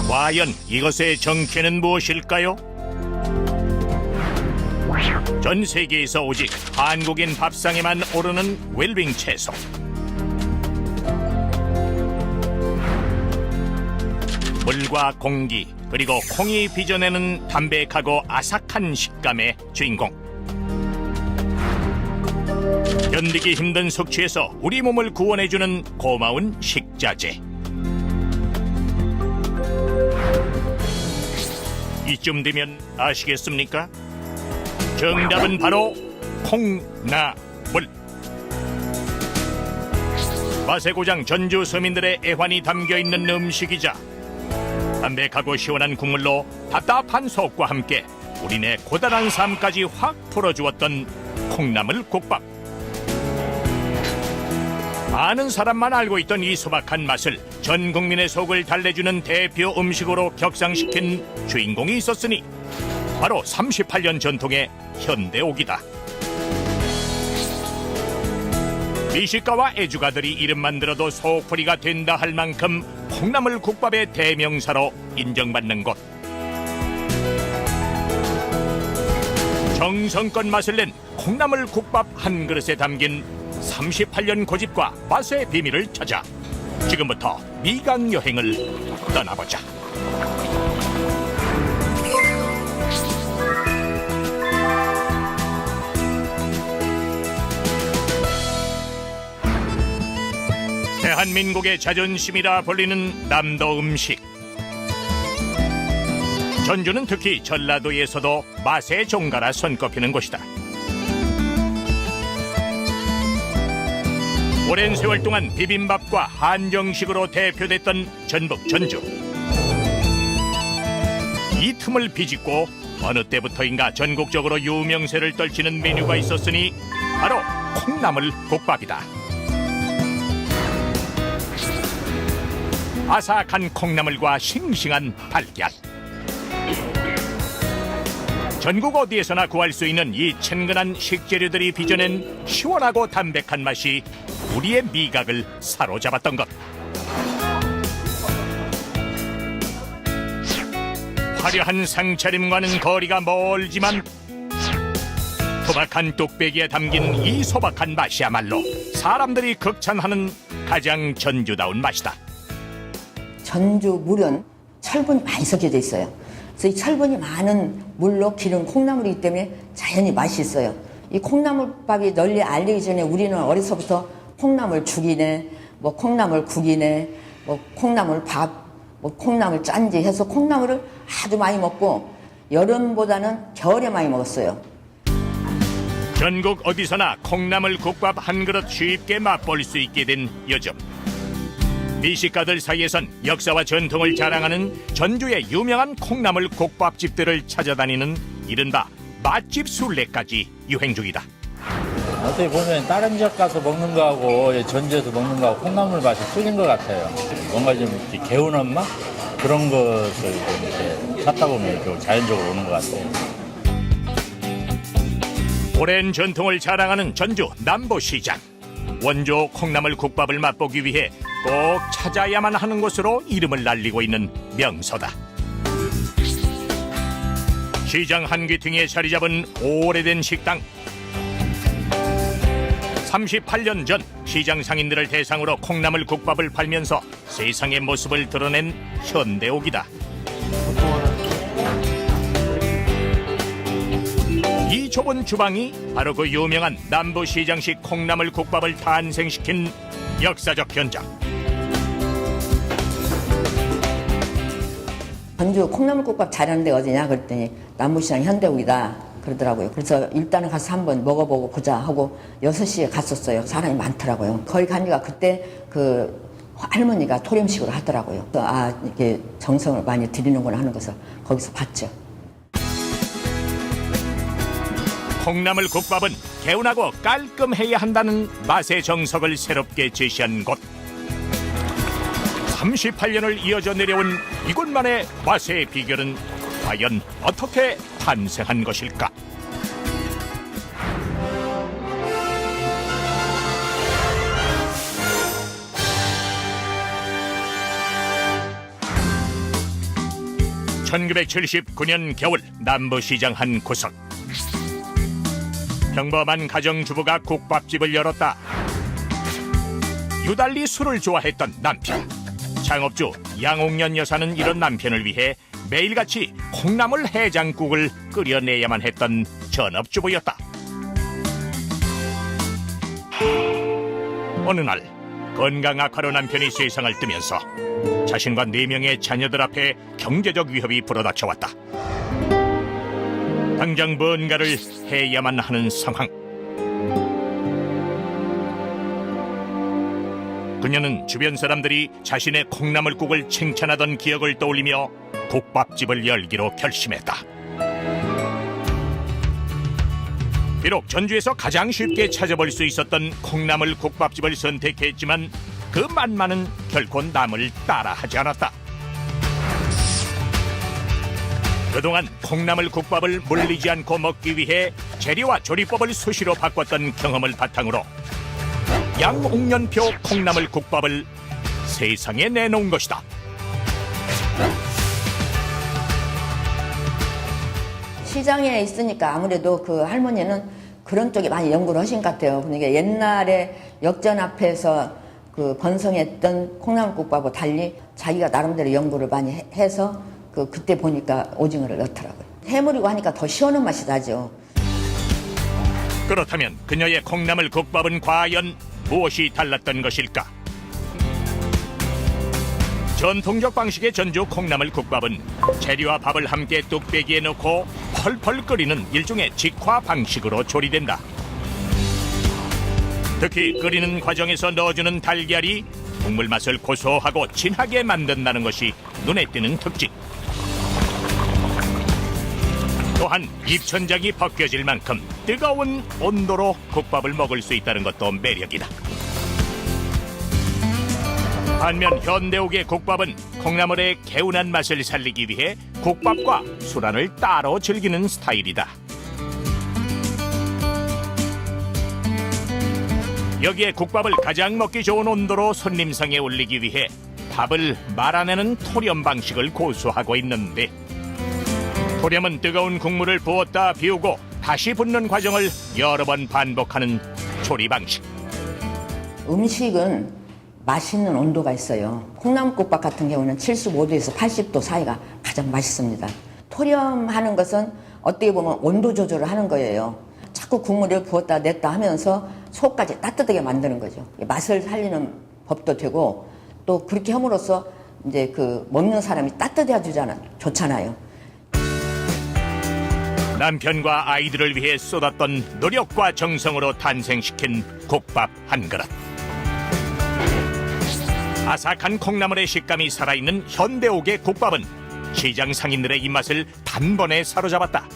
과연 이것의 정체는 무엇일까요? 전 세계에서 오직 한국인 밥상에만 오르는 웰빙 채소. 물과 공기 그리고 콩이 빚어내는 담백하고 아삭한 식감의 주인공. 견디기 힘든 숙취에서 우리 몸을 구원해주는 고마운 식자재. 이쯤 되면 아시겠습니까? 정답은 바로 콩나물. 맛의 고장 전주 서민들의 애환이 담겨있는 음식이자 담백하고 시원한 국물로 답답한 속과 함께 우리네 고단한 삶까지 확 풀어주었던 콩나물 국밥. 많은 사람만 알고 있던 이 소박한 맛을 전 국민의 속을 달래주는 대표 음식으로 격상시킨 주인공이 있었으니 바로 38년 전통의 현대옥이다. 미식가와 애주가들이 이름만 들어도 속풀이가 된다 할 만큼 콩나물 국밥의 대명사로 인정받는 곳. 정성껏 맛을 낸 콩나물 국밥 한 그릇에 담긴 38년 고집과 맛의 비밀을 찾아 지금부터 미강 여행을 떠나보자. 대한민국의 자존심이라 불리는 남도 음식. 전주는 특히 전라도에서도 맛의 종가라 손꼽히는 곳이다. 오랜 세월 동안 비빔밥과 한정식으로 대표됐던 전북 전주. 이 틈을 비집고 어느 때부터인가 전국적으로 유명세를 떨치는 메뉴가 있었으니 바로 콩나물 국밥이다. 아삭한 콩나물과 싱싱한 달걀. 전국 어디에서나 구할 수 있는 이 친근한 식재료들이 빚어낸 시원하고 담백한 맛이 우리의 미각을 사로잡았던 것. 화려한 상차림과는 거리가 멀지만 소박한 뚝배기에 담긴 이 소박한 맛이야말로 사람들이 극찬하는 가장 전주다운 맛이다. 전주 물은 철분이 많이 섞여져 있어요. 그래서 이 철분이 많은 물로 기른 콩나물이기 때문에 자연히 맛이 있어요. 이 콩나물밥이 널리 알리기 전에 우리는 어려서부터 콩나물 죽이네, 뭐 콩나물 국이네, 뭐 콩나물 밥, 뭐 콩나물 짠지 해서 콩나물을 아주 많이 먹고 여름보다는 겨울에 많이 먹었어요. 전국 어디서나 콩나물 국밥 한 그릇 쉽게 맛볼 수 있게 된 요즘. 미식가들 사이에선 역사와 전통을 자랑하는 전주의 유명한 콩나물 국밥집들을 찾아다니는 이른바 맛집 순례까지 유행 중이다. 어떻게 보면 다른 지역 가서 먹는 거하고 전주에서 먹는 거하고 콩나물 맛이 틀린 것 같아요. 뭔가 좀 이렇게 개운한 맛? 그런 것을 좀 이렇게 찾다 보면 좀 자연적으로 오는 것 같아요. 오랜 전통을 자랑하는 전주 남부시장. 원조 콩나물 국밥을 맛보기 위해 꼭 찾아야만 하는 곳으로 이름을 날리고 있는 명소다. 시장 한귀퉁이에 자리 잡은 오래된 식당. 38년 전 시장 상인들을 대상으로 콩나물 국밥을 팔면서 세상의 모습을 드러낸 현대옥이다. 이 좁은 주방이 바로 그 유명한 남부시장식 콩나물 국밥을 탄생시킨 역사적 현장. 전주 콩나물국밥 잘하는 데가 어디냐 그랬더니 남부시장 현대옥이다 그러더라고요. 그래서 일단은 가서 한번 먹어보고 보자 하고 6시에 갔었어요. 사람이 많더라고요. 거기 가니까 그때 그 할머니가 토렴식으로 하더라고요. 아, 이게 정성을 많이 들이는구나 하는 것을 거기서 봤죠. 콩나물 국밥은 개운하고 깔끔해야 한다는 맛의 정석을 새롭게 제시한 곳. 38년을 이어져 내려온 이곳만의 맛의 비결은 과연 어떻게 탄생한 것일까? 1979년 겨울 남부시장 한 구석. 평범한 가정주부가 국밥집을 열었다. 유달리 술을 좋아했던 남편. 창업주 양옥년 여사는 이런 남편을 위해 매일같이 콩나물 해장국을 끓여내야만 했던 전업주부였다. 어느 날 건강 악화로 남편이 세상을 뜨면서 자신과 4명의 자녀들 앞에 경제적 위협이 불어닥쳐왔다. 당장 뭔가를 해야만 하는 상황. 그녀는 주변 사람들이 자신의 콩나물국을 칭찬하던 기억을 떠올리며 국밥집을 열기로 결심했다. 비록 전주에서 가장 쉽게 찾아볼 수 있었던 콩나물 국밥집을 선택했지만 그 맛만은 결코 남을 따라하지 않았다. 그동안 콩나물 국밥을 물리지 않고 먹기 위해 재료와 조리법을 수시로 바꿨던 경험을 바탕으로 양옥년표 콩나물 국밥을 세상에 내놓은 것이다. 시장에 있으니까 아무래도 그 할머니는 그런 쪽에 많이 연구를 하신 것 같아요. 그러니까 옛날에 역전 앞에서 그 번성했던 콩나물국밥하고 달리 자기가 나름대로 연구를 많이 해서 그때 보니까 오징어를 넣더라고요. 해물이고 하니까 더 시원한 맛이 나죠. 그렇다면 그녀의 콩나물 국밥은 과연 무엇이 달랐던 것일까? 전통적 방식의 전주 콩나물 국밥은 재료와 밥을 함께 뚝배기에 넣고 펄펄 끓이는 일종의 직화 방식으로 조리된다. 특히 끓이는 과정에서 넣어주는 달걀이 국물 맛을 고소하고 진하게 만든다는 것이 눈에 띄는 특징. 또한 입천장이 벗겨질 만큼 뜨거운 온도로 국밥을 먹을 수 있다는 것도 매력이다. 반면 현대옥의 국밥은 콩나물의 개운한 맛을 살리기 위해 국밥과 술안을 따로 즐기는 스타일이다. 여기에 국밥을 가장 먹기 좋은 온도로 손님상에 올리기 위해 밥을 말아내는 토렴 방식을 고수하고 있는데, 토렴은 뜨거운 국물을 부었다 비우고 다시 붓는 과정을 여러 번 반복하는 조리 방식. 음식은 맛있는 온도가 있어요. 콩나물국밥 같은 경우는 75도에서 80도 사이가 가장 맛있습니다. 토렴하는 것은 어떻게 보면 온도 조절을 하는 거예요. 자꾸 국물을 부었다 냈다 하면서 속까지 따뜻하게 만드는 거죠. 맛을 살리는 법도 되고, 또 그렇게 함으로써 이제 그 먹는 사람이 따뜻해 좋잖아요. 남편과 아이들을 위해 쏟았던 노력과 정성으로 탄생시킨 국밥 한 그릇. 아삭한 콩나물의 식감이 살아있는 현대옥의 국밥은 시장 상인들의 입맛을 단번에 사로잡았다.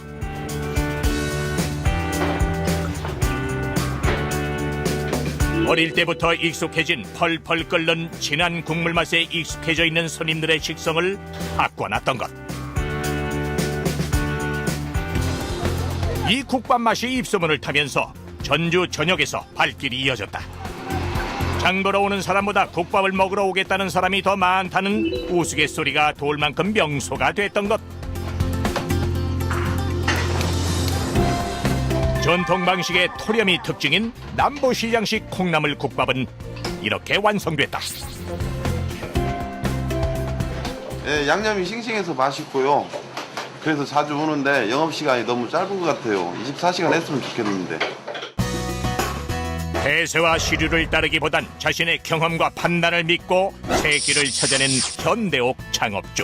어릴 때부터 익숙해진 펄펄 끓는 진한 국물 맛에 익숙해져 있는 손님들의 식성을 바꿔놨던 것. 이 국밥 맛이 입소문을 타면서 전주 전역에서 발길이 이어졌다. 장보러 오는 사람보다 국밥을 먹으러 오겠다는 사람이 더 많다는 우스갯소리가 돌 만큼 명소가 됐던 것. 전통 방식의 토렴이 특징인 남부시장식 콩나물 국밥은 이렇게 완성됐다. 예, 양념이 싱싱해서 맛있고요. 그래서 자주 오는데 영업시간이 너무 짧은 것 같아요. 24시간 했으면 좋겠는데. 대세와 시류를 따르기보단 자신의 경험과 판단을 믿고 새 길을 찾아낸 현대옥 창업주.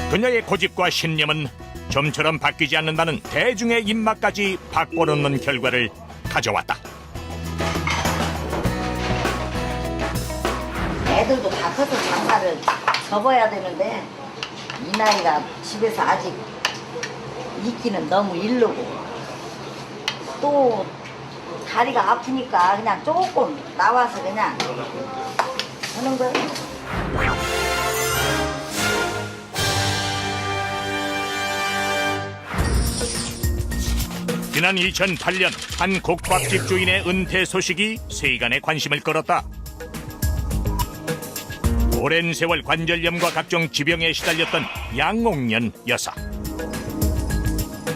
그녀의 고집과 신념은 좀처럼 바뀌지 않는다는 대중의 입맛까지 바꿔놓는 결과를 가져왔다. 애들도 다 커서 장사를 접어야 되는데 이 나이가 집에서 아직 있기는 너무 이르고, 또 다리가 아프니까 그냥 조금 나와서 그냥 하는 거예요. 지난 2008년 한 국밥집 주인의 은퇴 소식이 세간의 관심을 끌었다. 오랜 세월 관절염과 각종 지병에 시달렸던 양옥년 여사.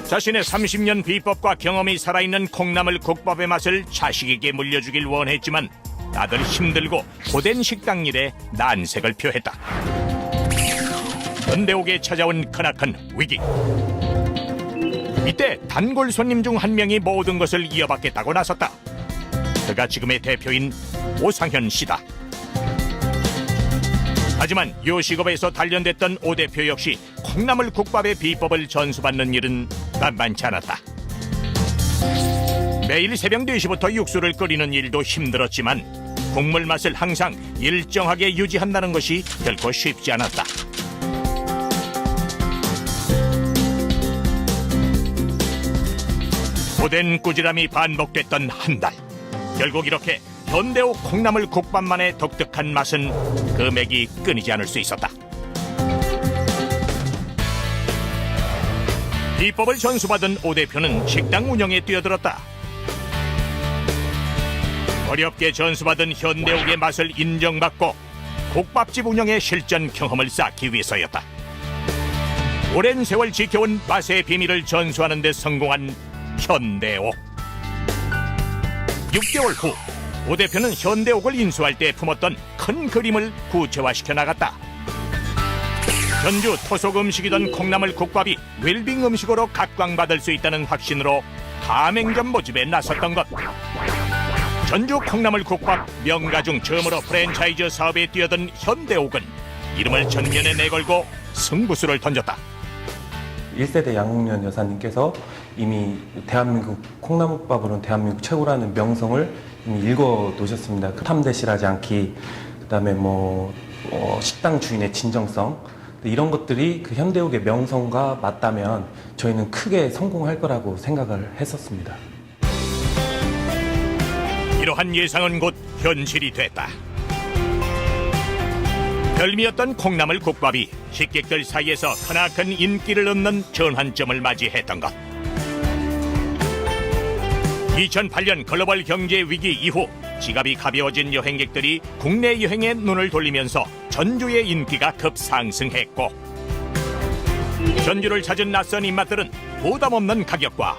자신의 30년 비법과 경험이 살아있는 콩나물 국밥의 맛을 자식에게 물려주길 원했지만 다들 힘들고 고된 식당 일에 난색을 표했다. 현대옥에 찾아온 크나큰 위기. 이때 단골 손님 중 한 명이 모든 것을 이어받겠다고 나섰다. 그가 지금의 대표인 오상현 씨다. 하지만 요식업에서 단련됐던 오 대표 역시 콩나물 국밥의 비법을 전수받는 일은 만만치 않았다. 매일 새벽 4시부터 육수를 끓이는 일도 힘들었지만 국물 맛을 항상 일정하게 유지한다는 것이 결코 쉽지 않았다. 고된 꾸지람이 반복됐던 한 달. 결국 이렇게 현대옥 콩나물 국밥만의 독특한 맛은 그 맥이 끊이지 않을 수 있었다. 비법을 전수받은 오 대표는 식당 운영에 뛰어들었다. 어렵게 전수받은 현대옥의 맛을 인정받고 국밥집 운영의 실전 경험을 쌓기 위해서였다. 오랜 세월 지켜온 맛의 비밀을 전수하는 데 성공한 현대옥. 6개월 후 오 대표는 현대옥을 인수할 때 품었던 큰 그림을 구체화시켜 나갔다. 전주 토속 음식이던 콩나물 국밥이 웰빙 음식으로 각광받을 수 있다는 확신으로 가맹점 모집에 나섰던 것. 전주 콩나물 국밥 명가 중 처음으로 프랜차이즈 사업에 뛰어든 현대옥은 이름을 전면에 내걸고 승부수를 던졌다. 1세대 양옥년 여사님께서 이미 대한민국 콩나물밥으로는 대한민국 최고라는 명성을 이미 읽어 놓으셨습니다. 탐대실하지 않기, 그다음에 식당 주인의 진정성, 이런 것들이 그 현대옥의 명성과 맞다면 저희는 크게 성공할 거라고 생각을 했었습니다. 이러한 예상은 곧 현실이 됐다. 별미였던 콩나물 국밥이 식객들 사이에서 크나큰 인기를 얻는 전환점을 맞이했던 것. 2008년 글로벌 경제 위기 이후 지갑이 가벼워진 여행객들이 국내 여행에 눈을 돌리면서 전주의 인기가 급상승했고, 전주를 찾은 낯선 입맛들은 부담 없는 가격과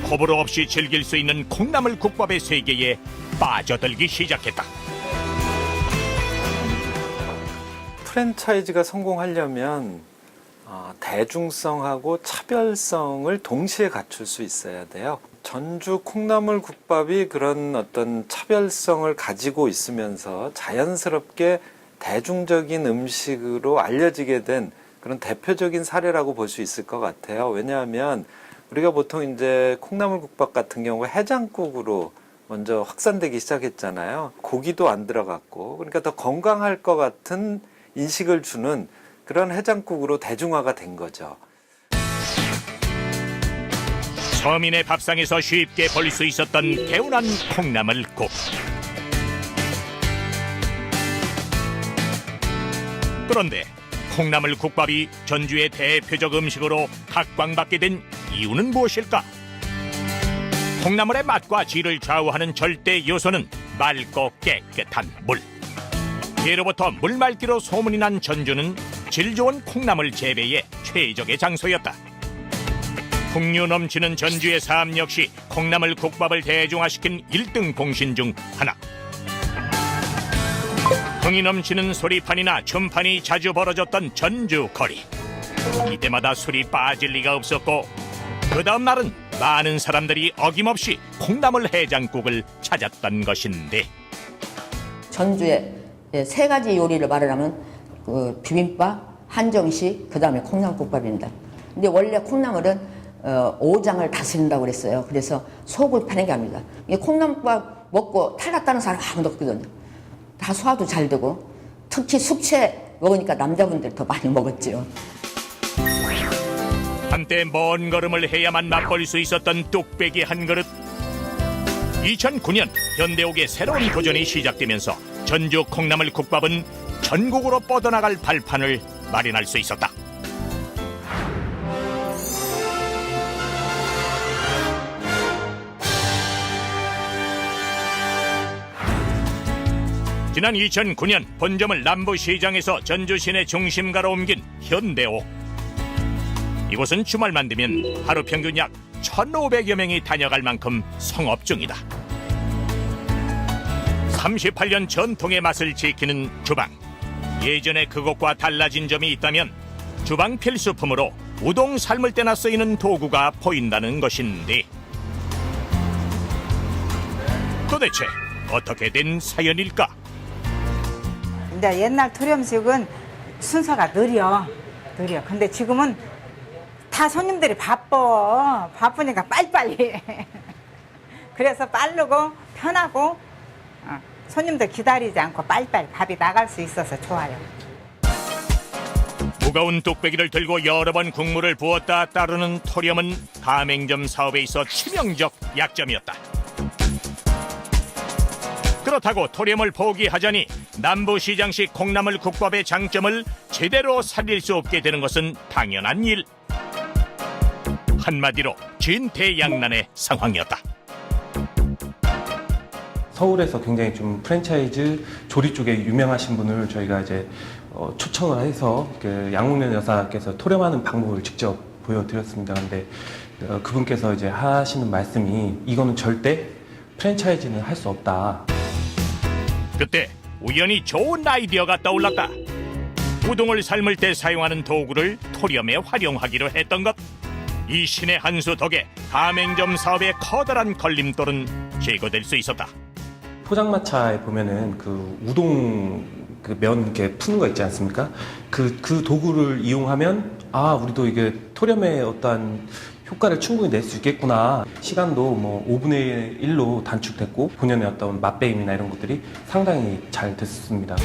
호불호 없이 즐길 수 있는 콩나물 국밥의 세계에 빠져들기 시작했다. 프랜차이즈가 성공하려면 대중성하고 차별성을 동시에 갖출 수 있어야 돼요. 전주 콩나물 국밥이 그런 어떤 차별성을 가지고 있으면서 자연스럽게 대중적인 음식으로 알려지게 된 그런 대표적인 사례라고 볼 수 있을 것 같아요. 왜냐하면 우리가 보통 이제 콩나물 국밥 같은 경우 해장국으로 먼저 확산되기 시작했잖아요. 고기도 안 들어갔고, 그러니까 더 건강할 것 같은 인식을 주는 그런 해장국으로 대중화가 된 거죠. 서민의 밥상에서 쉽게 볼 수 있었던 개운한 콩나물국. 그런데 콩나물 국밥이 전주의 대표적 음식으로 각광받게 된 이유는 무엇일까? 콩나물의 맛과 질을 좌우하는 절대 요소는 맑고 깨끗한 물. 예로부터 물맑기로 소문이 난 전주는 질 좋은 콩나물 재배의 최적의 장소였다. 풍류 넘치는 전주의 삶 역시 콩나물 국밥을 대중화시킨 1등 공신 중 하나. 흥이 넘치는 소리판이나 춤판이 자주 벌어졌던 전주 거리. 이때마다 술이 빠질 리가 없었고, 그 다음 날은 많은 사람들이 어김없이 콩나물 해장국을 찾았던 것인데, 전주에 3가지 요리를 말하자면 비빔밥, 한정식, 그 다음에 콩나물국밥입니다. 근데 원래 콩나물은 오장을 다스린다고 그랬어요. 그래서 속을 파내게 합니다. 이 콩나물밥 먹고 탈났다는 사람 아무도 없거든요. 다 소화도 잘 되고, 특히 숙취 먹으니까 남자분들 더 많이 먹었죠. 한때 먼 걸음을 해야만 맛볼 수 있었던 뚝배기 한 그릇. 2009년 현대옥의 새로운 도전이 시작되면서 전주 콩나물 국밥은 전국으로 뻗어나갈 발판을 마련할 수 있었다. 지난 2009년 본점을 남부시장에서 전주 시내 중심가로 옮긴 현대옥. 이곳은 주말만 되면 하루 평균 약 1,500여 명이 다녀갈 만큼 성업 중이다. 38년 전통의 맛을 지키는 주방. 예전에 그곳과 달라진 점이 있다면 주방 필수품으로 우동 삶을 때나 쓰이는 도구가 보인다는 것인데, 도대체 어떻게 된 사연일까? 이제 옛날 토렴식은 순서가 느려. 근데 지금은 다 손님들이 바쁘니까 빨리빨리 해. 그래서 빠르고 편하고 손님들 기다리지 않고 빨리빨리 밥이 나갈 수 있어서 좋아요. 무거운 뚝배기를 들고 여러 번 국물을 부었다 따르는 토렴은 가맹점 사업에 있어 치명적 약점이었다. 그렇다고 토렴을 포기하자니 남부시장식 콩나물 국밥의 장점을 제대로 살릴 수 없게 되는 것은 당연한 일. 한마디로 진퇴양난의 상황이었다. 서울에서 굉장히 좀 프랜차이즈 조리 쪽에 유명하신 분을 저희가 이제 초청을 해서 그 양옥년 여사께서 토렴하는 방법을 직접 보여드렸습니다. 근데 그분께서 이제 하시는 말씀이 이거는 절대 프랜차이즈는 할 수 없다. 그때 우연히 좋은 아이디어가 떠올랐다. 우동을 삶을 때 사용하는 도구를 토렴에 활용하기로 했던 것. 이 신의 한 수 덕에 가맹점 사업의 커다란 걸림돌은 제거될 수 있었다. 포장마차에 보면은 그 우동 그 면 이렇게 푸는 거 있지 않습니까? 그 도구를 이용하면 우리도 이게 토렴의 어떠한 효과를 충분히 낼 수 있겠구나. 시간도 뭐 5분의 1로 단축됐고 본연의 어떤 맛배임이나 이런 것들이 상당히 잘 됐습니다.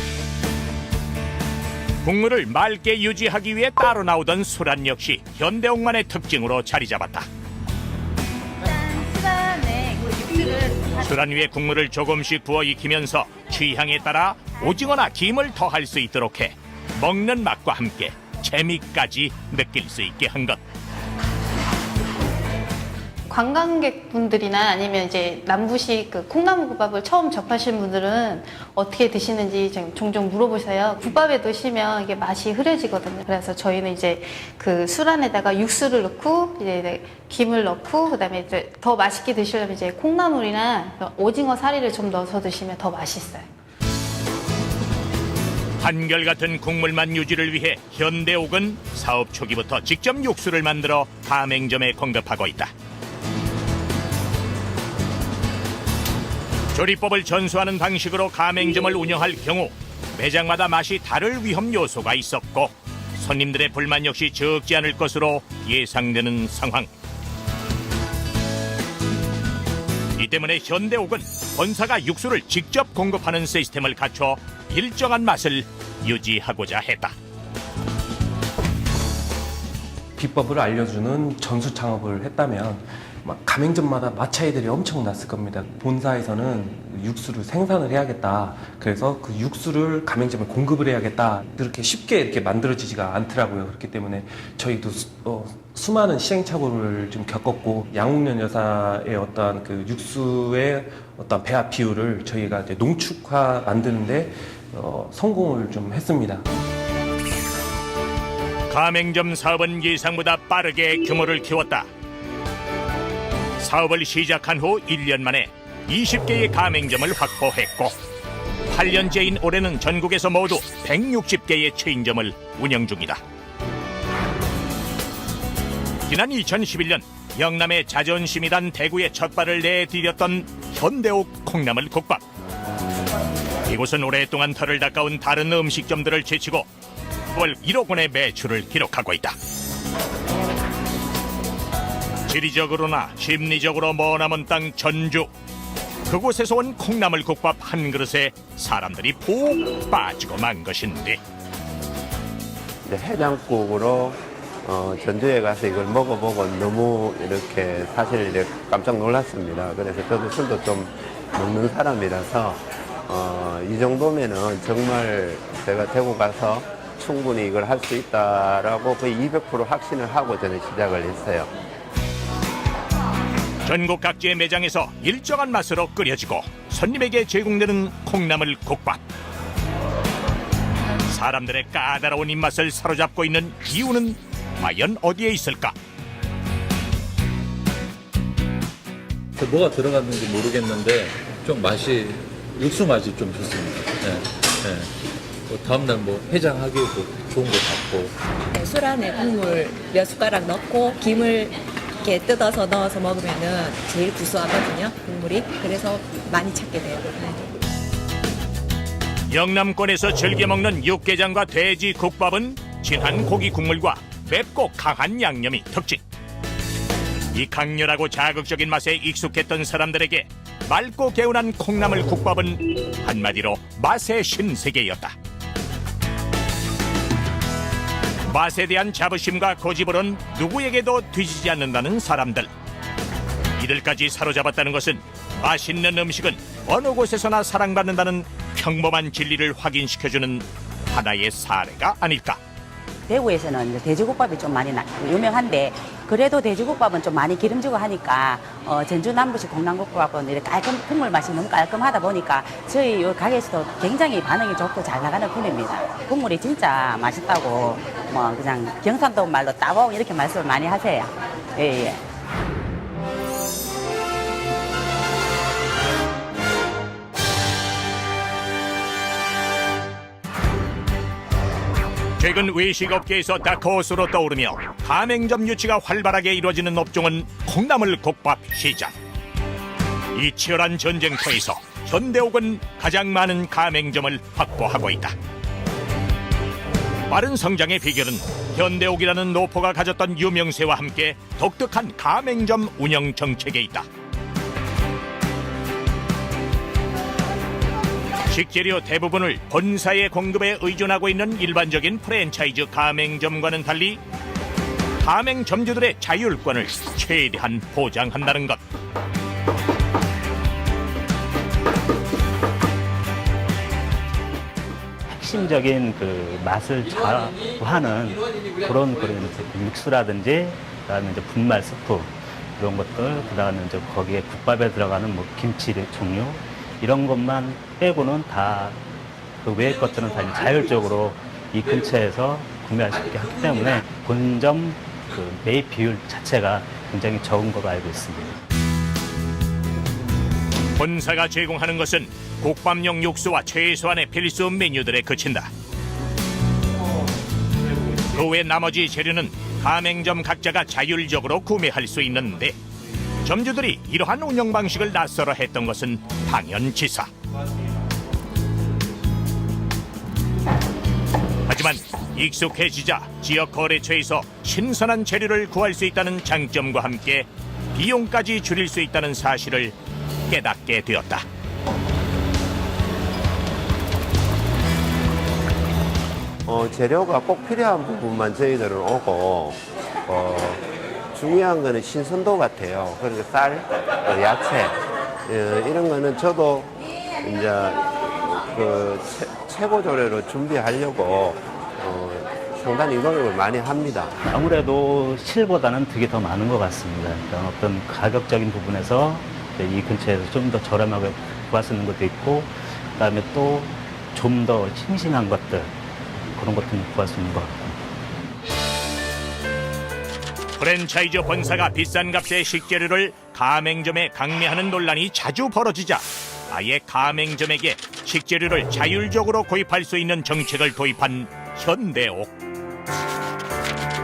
국물을 맑게 유지하기 위해 따로 나오던 수란 역시 현대옥만의 특징으로 자리 잡았다. 수란 위에 국물을 조금씩 부어 익히면서 취향에 따라 오징어나 김을 더할 수 있도록 해 먹는 맛과 함께 재미까지 느낄 수 있게 한 것. 관광객분들이나 아니면 이제 남부식 그 콩나물국밥을 처음 접하신 분들은 어떻게 드시는지 종종 물어보세요. 국밥에 넣으시면 이게 맛이 흐려지거든요. 그래서 저희는 이제 그 수란에다가 육수를 넣고 이제 김을 넣고 그다음에 이제 더 맛있게 드시려면 이제 콩나물이나 오징어 사리를 좀 넣어서 드시면 더 맛있어요. 한결같은 국물맛 유지를 위해 현대옥은 사업 초기부터 직접 육수를 만들어 가맹점에 공급하고 있다. 조리법을 전수하는 방식으로 가맹점을 운영할 경우 매장마다 맛이 다를 위험 요소가 있었고 손님들의 불만 역시 적지 않을 것으로 예상되는 상황. 이 때문에 현대옥은 본사가 육수를 직접 공급하는 시스템을 갖춰 일정한 맛을 유지하고자 했다. 비법을 알려주는 전수 창업을 했다면 막 가맹점마다 맛 차이들이 엄청 났을 겁니다. 본사에서는 육수를 생산을 해야겠다. 그래서 그 육수를 가맹점에 공급을 해야겠다. 그렇게 쉽게 이렇게 만들어지지가 않더라고요. 그렇기 때문에 저희도 수많은 시행착오를 좀 겪었고 양옥년 여사의 어떤 그 육수의 어떤 배합 비율을 저희가 이제 농축화 만드는데 성공을 좀 했습니다. 가맹점 사업은 예상보다 빠르게 규모를 키웠다. 사업을 시작한 후 1년 만에 20개의 가맹점을 확보했고 8년째인 올해는 전국에서 모두 160개의 체인점을 운영 중이다. 지난 2011년 영남의 자존심이란 대구에 첫 발을 내디뎠던 현대옥 콩나물 국밥. 이곳은 오랫동안 털을 닦아온 다른 음식점들을 제치고 월 1억 원의 매출을 기록하고 있다. 지리적으로나 심리적으로 머나먼 땅 전주. 그곳에서 온 콩나물 국밥 한 그릇에 사람들이 푹 빠지고 만 것인데, 이제 해장국으로 전주에 가서 이걸 먹어보고 너무 이렇게 사실 이제 깜짝 놀랐습니다. 그래서 저도 술도 좀 먹는 사람이라서 이 정도면은 정말 제가 대구 가서 충분히 이걸 할 수 있다라고 거의 200% 확신을 하고 저는 시작을 했어요. 전국 각지의 매장에서 일정한 맛으로 끓여지고 손님에게 제공되는 콩나물 국밥. 사람들의 까다로운 입맛을 사로잡고 있는 이유는 과연 어디에 있을까? 뭐가 들어갔는지 모르겠는데 좀 맛이 육수 맛이 좀 좋습니다. 다음날 해장하기에도 좋은 것 같고. 술 안에 국물 몇 숟가락 넣고 김을 이렇게 뜯어서 넣어서 먹으면은 제일 구수하거든요, 국물이. 그래서 많이 찾게 돼요. 영남권에서 즐겨 먹는 육개장과 돼지 국밥은 진한 고기 국물과 맵고 강한 양념이 특징. 이 강렬하고 자극적인 맛에 익숙했던 사람들에게 맑고 개운한 콩나물 국밥은 한마디로 맛의 신세계였다. 맛에 대한 자부심과 고집으론 누구에게도 뒤지지 않는다는 사람들. 이들까지 사로잡았다는 것은 맛있는 음식은 어느 곳에서나 사랑받는다는 평범한 진리를 확인시켜주는 하나의 사례가 아닐까. 대구에서는 이제 돼지국밥이 좀 많이 유명한데 그래도 돼지국밥은 좀 많이 기름지고 하니까 전주 남부식 콩나물국밥은 이렇게 국물 맛이 너무 깔끔하다 보니까 저희 요 가게에서도 굉장히 반응이 좋고 잘 나가는 편입니다. 국물이 진짜 맛있다고 그냥 경상도 말로 따봉 이렇게 말씀을 많이 하세요. 예. 최근 외식업계에서 다크호스로 떠오르며 가맹점 유치가 활발하게 이루어지는 업종은 콩나물 국밥 시장. 이 치열한 전쟁터에서 현대옥은 가장 많은 가맹점을 확보하고 있다. 빠른 성장의 비결은 현대옥이라는 노포가 가졌던 유명세와 함께 독특한 가맹점 운영 정책에 있다. 식재료 대부분을 본사의 공급에 의존하고 있는 일반적인 프랜차이즈 가맹점과는 달리 가맹점주들의 자율권을 최대한 보장한다는 것. 핵심적인 그 맛을 좌우하는 그런 육수라든지 그다음에 이제 분말 스프 이런 것들, 그다음에 이제 거기에 국밥에 들어가는 김치 종류 이런 것만 빼고는 다 그 외의 것들은 다 자율적으로 이 근처에서 구매할 수 있게 하기 때문에 본점 그 매입 비율 자체가 굉장히 적은 걸로 알고 있습니다. 본사가 제공하는 것은 국밥용 육수와 최소한의 필수 메뉴들에 그친다. 그 외 나머지 재료는 가맹점 각자가 자율적으로 구매할 수 있는데 점주들이 이러한 운영 방식을 낯설어 했던 것은 당연지사. 하지만 익숙해지자 지역 거래처에서 신선한 재료를 구할 수 있다는 장점과 함께 비용까지 줄일 수 있다는 사실을 깨닫게 되었다. 재료가 꼭 필요한 부분만 저희들은 오고 중요한 거는 신선도 같아요. 그러니까 쌀, 야채 이런 거는 저도 이제 그 최고 조례로 준비하려고 상당히 노력을 많이 합니다. 아무래도 실보다는 득이 더 많은 것 같습니다. 그러니까 어떤 가격적인 부분에서 이 근처에서 좀 더 저렴하게 구할 수 있는 것도 있고, 그다음에 또 좀 더 싱싱한 것들 그런 것도 구할 수 있는 것 같고. 프랜차이즈 본사가 비싼 값의 식재료를 가맹점에 강매하는 논란이 자주 벌어지자 아예 가맹점에게 식재료를 자율적으로 구입할 수 있는 정책을 도입한 현대옥.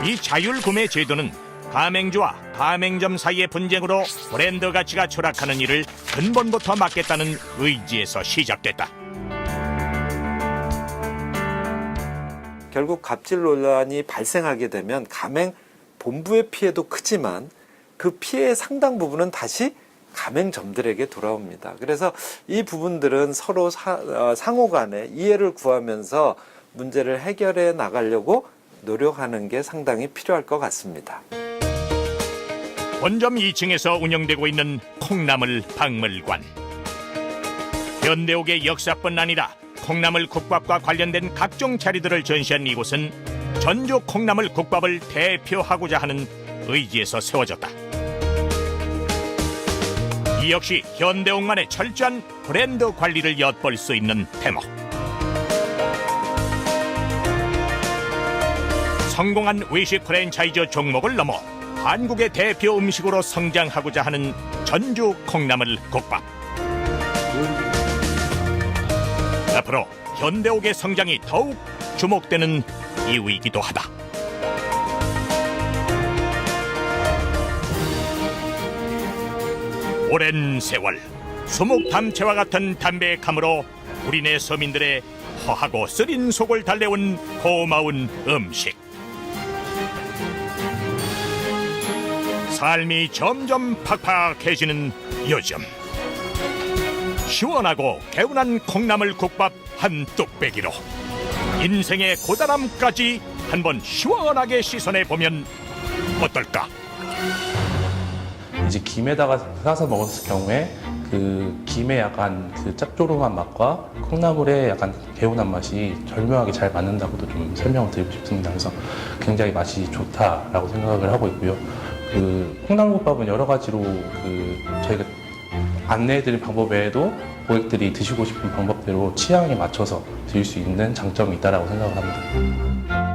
이 자율구매 제도는 가맹주와 가맹점 사이의 분쟁으로 브랜드 가치가 추락하는 일을 근본부터 막겠다는 의지에서 시작됐다. 결국 갑질 논란이 발생하게 되면 가맹 본부의 피해도 크지만 그 피해의 상당 부분은 다시 가맹점들에게 돌아옵니다. 그래서 이 부분들은 서로 상호 간에 이해를 구하면서 문제를 해결해 나가려고 노력하는 게 상당히 필요할 것 같습니다. 본점 2층에서 운영되고 있는 콩나물 박물관. 현대옥의 역사뿐 아니라 콩나물 국밥과 관련된 각종 자리들을 전시한 이곳은 전주 콩나물 국밥을 대표하고자 하는 의지에서 세워졌다. 이 역시 현대옥만의 철저한 브랜드 관리를 엿볼 수 있는 대목. 성공한 외식 프랜차이즈 종목을 넘어 한국의 대표 음식으로 성장하고자 하는 전주 콩나물 국밥. 앞으로 현대옥의 성장이 더욱 주목되는 이유이기도 하다. 오랜 세월 수묵담채와 같은 담백함으로 우리네 서민들의 허하고 쓰린 속을 달래온 고마운 음식. 삶이 점점 팍팍해지는 요즘, 시원하고 개운한 콩나물 국밥 한 뚝배기로 인생의 고단함까지 한번 시원하게 씻어내 보면 어떨까? 이제 김에다가 싸서 먹었을 경우에 그 김의 약간 그 짭조름한 맛과 콩나물의 약간 개운한 맛이 절묘하게 잘 맞는다고도 좀 설명을 드리고 싶습니다. 그래서 굉장히 맛이 좋다라고 생각을 하고 있고요. 그 콩나물국밥은 여러 가지로 그 저희가 안내해드린 방법 외에도 고객들이 드시고 싶은 방법대로 취향에 맞춰서 드실 수 있는 장점이 있다라고 생각을 합니다.